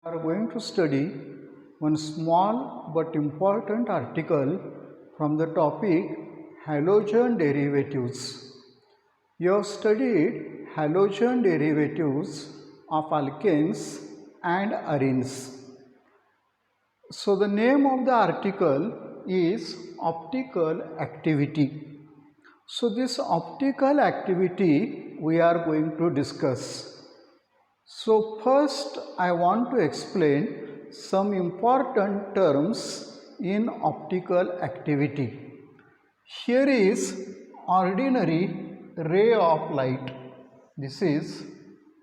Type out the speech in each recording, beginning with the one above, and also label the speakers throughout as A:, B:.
A: We are going to study one small but important article from the topic halogen derivatives. You have studied halogen derivatives of alkanes and arenes. So the name of the article is optical activity. So this optical activity we are going to discuss. So first I want to explain some important terms in optical activity. Here is ordinary ray of light. This is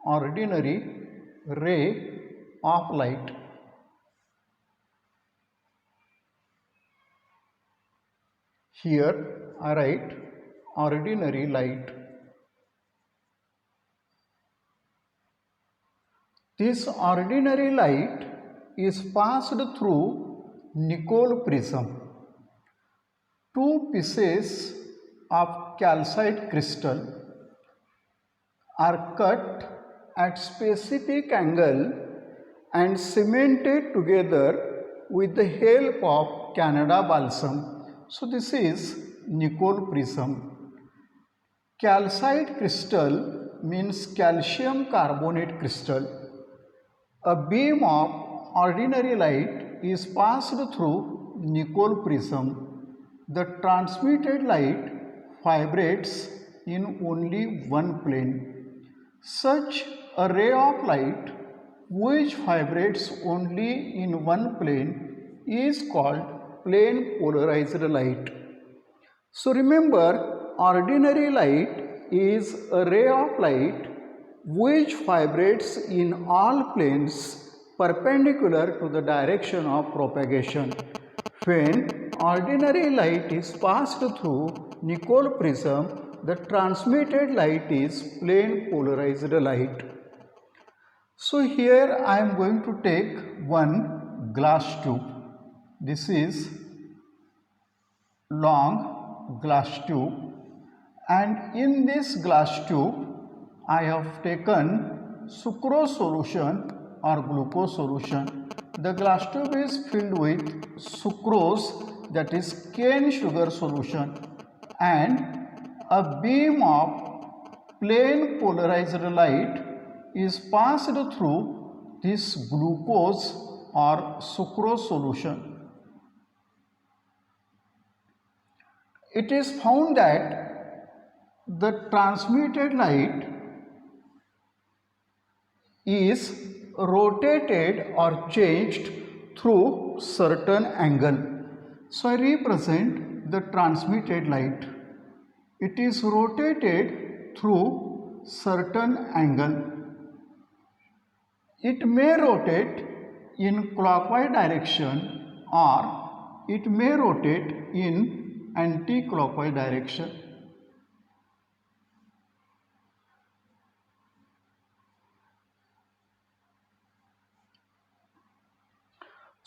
A: ordinary ray of light. Here I write ordinary light. This ordinary light is passed through Nicol prism. Two pieces of calcite crystal are cut at specific angle and cemented together with the help of Canada balsam. So this is Nicol prism. Calcite crystal means calcium carbonate crystal. A beam of ordinary light is passed through Nicol prism. The transmitted light vibrates in only one plane. Such a ray of light which vibrates only in one plane is called plane polarized light. So remember, ordinary light is a ray of light which vibrates in all planes perpendicular to the direction of propagation. When ordinary light is passed through Nicol prism, the transmitted light is plane polarized light. So here I am going to take one glass tube. This is long glass tube, and in this glass tube I have taken sucrose solution or glucose solution. The glass tube is filled with sucrose, that is cane sugar solution, and a beam of plane polarized light is passed through this glucose or sucrose solution. It is found that the transmitted light is rotated or changed through certain angle. So I represent the transmitted light. It is rotated through certain angle. It may rotate in clockwise direction or it may rotate in anti-clockwise direction.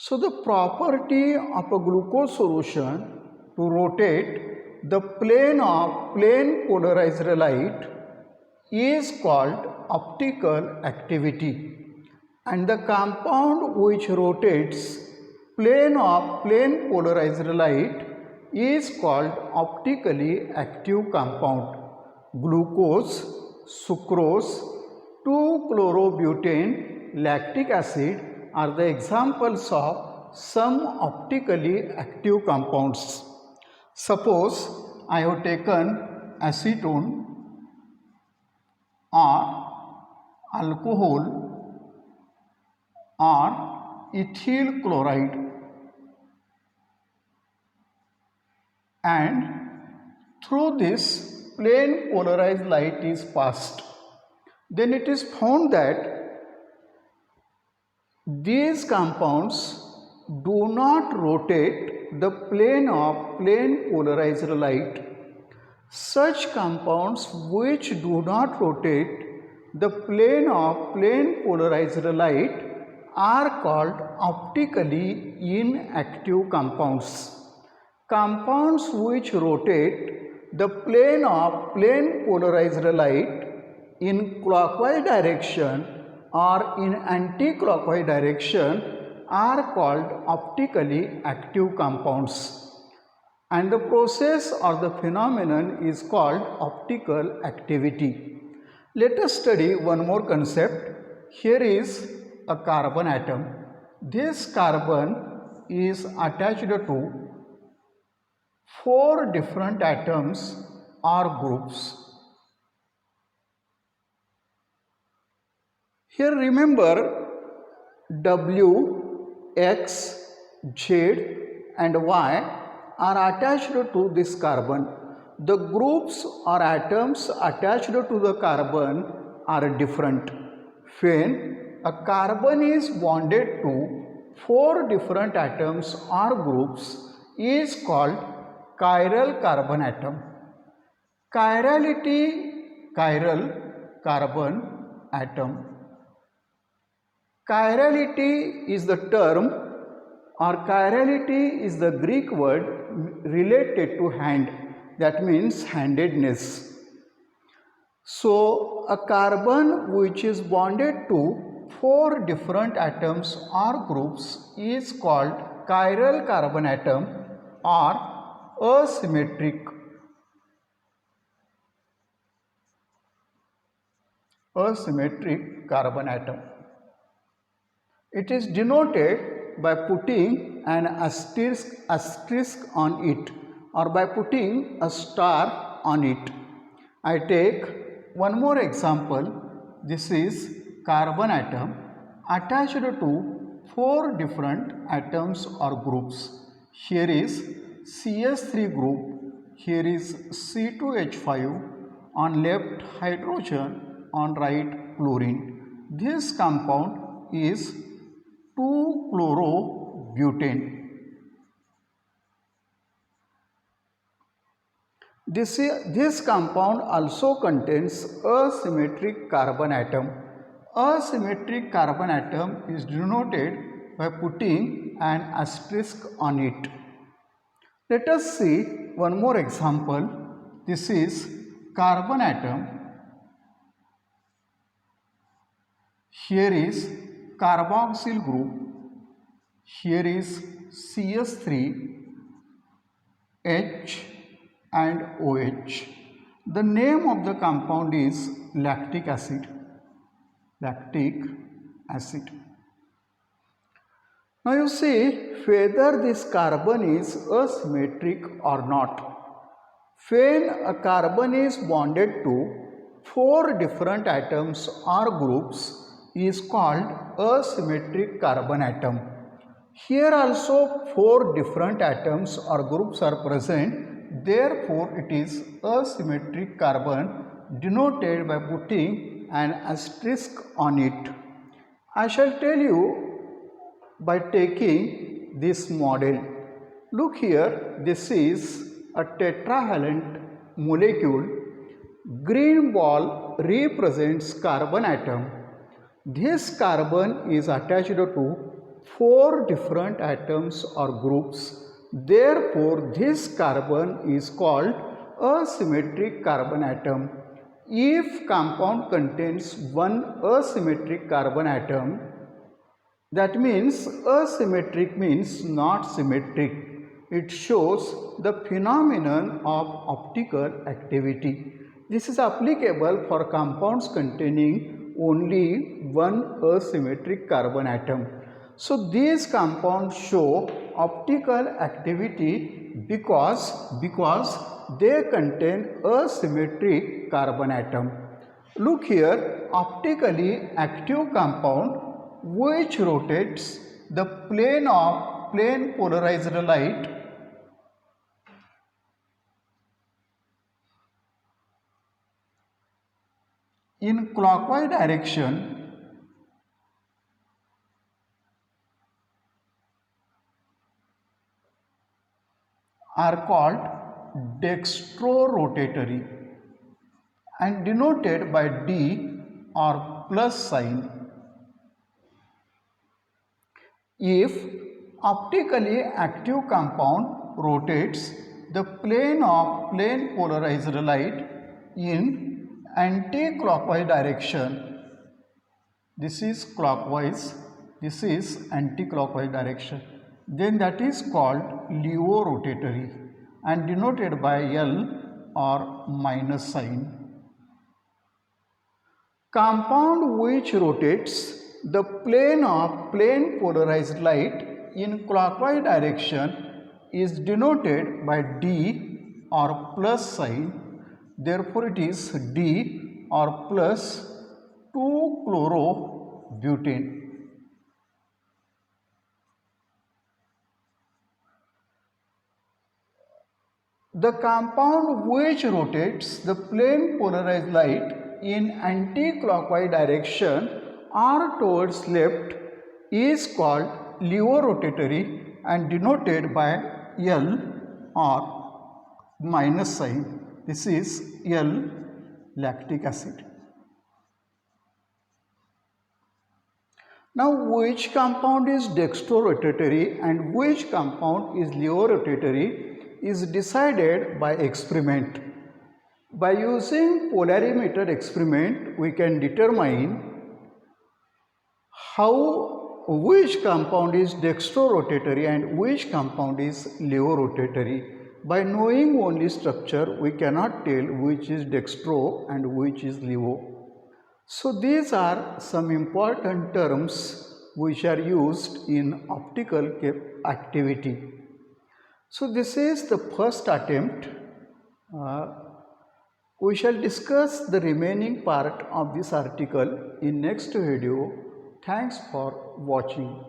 A: So the property of a glucose solution to rotate the plane of plane polarized light is called optical activity, and the compound which rotates plane of plane polarized light is called optically active compound. Glucose, sucrose, 2-chlorobutane, lactic acid are the examples of some optically active compounds. Suppose I have taken acetone or alcohol or ethyl chloride, and through this plane polarized light is passed. Then it is found that these compounds do not rotate the plane of plane polarized light. Such compounds which do not rotate the plane of plane polarized light are called optically inactive compounds. Compounds which rotate the plane of plane polarized light in clockwise direction or in anti-clockwise direction are called optically active compounds, and the process or the phenomenon is called optical activity. Let us study one more concept. Here is a carbon atom. This carbon is attached to four different atoms or groups. Here remember W, X, Z and Y are attached to this carbon. The groups or atoms attached to the carbon are different. When a carbon is bonded to four different atoms or groups is called chiral carbon atom. Chirality, chiral carbon atom. Chirality is the term, or chirality is the Greek word related to hand, that means handedness. So, a carbon which is bonded to four different atoms or groups is called chiral carbon atom or asymmetric carbon atom. It is denoted by putting an asterisk on it or by putting a star on it. I take one more example. This is carbon atom attached to four different atoms or groups. Here is CS3 group, here is C2H5, on left hydrogen, on right chlorine. This compound is 2-chlorobutane. This compound also contains asymmetric carbon atom. Asymmetric carbon atom is denoted by putting an asterisk on it. Let us see one more example. This is carbon atom. Here is carboxyl group. Here is CS3, H and OH. The name of the compound is lactic acid. Lactic acid. Now you see whether this carbon is asymmetric or not. When a carbon is bonded to four different atoms or groups is called asymmetric carbon atom. Here also four different atoms or groups are present, therefore it is asymmetric carbon denoted by putting an asterisk on it. I shall tell you by taking this model. Look here, this is a tetravalent molecule. Green ball represents carbon atom. This carbon is attached to four different atoms or groups. Therefore, this carbon is called asymmetric carbon atom. If compound contains one asymmetric carbon atom, that means asymmetric means not symmetric. It shows the phenomenon of optical activity. This is applicable for compounds containing only one asymmetric carbon atom. So these compounds show optical activity because they contain asymmetric carbon atom. Look here, optically active compound which rotates the plane polarized light in clockwise direction are called dextrorotatory and denoted by D or plus sign. If optically active compound rotates the plane polarized light in anti-clockwise direction, this is clockwise, this is anti-clockwise direction, then that is called levorotatory and denoted by L or minus sign. Compound which rotates the plane of plane polarized light in clockwise direction is denoted by D or plus sign. Therefore, it is D or plus 2-chlorobutane. The compound which rotates the plane polarized light in anti-clockwise direction or towards left is called levorotatory and denoted by L or minus sign. This is L, lactic acid. Now, which compound is dextrorotatory and which compound is levorotatory is decided by experiment. By using polarimeter experiment, we can determine which compound is dextrorotatory and which compound is levorotatory. By knowing only structure, we cannot tell which is dextro and which is levo. So these are some important terms which are used in optical activity. So this is the first attempt. We shall discuss the remaining part of this article in next video. Thanks for watching.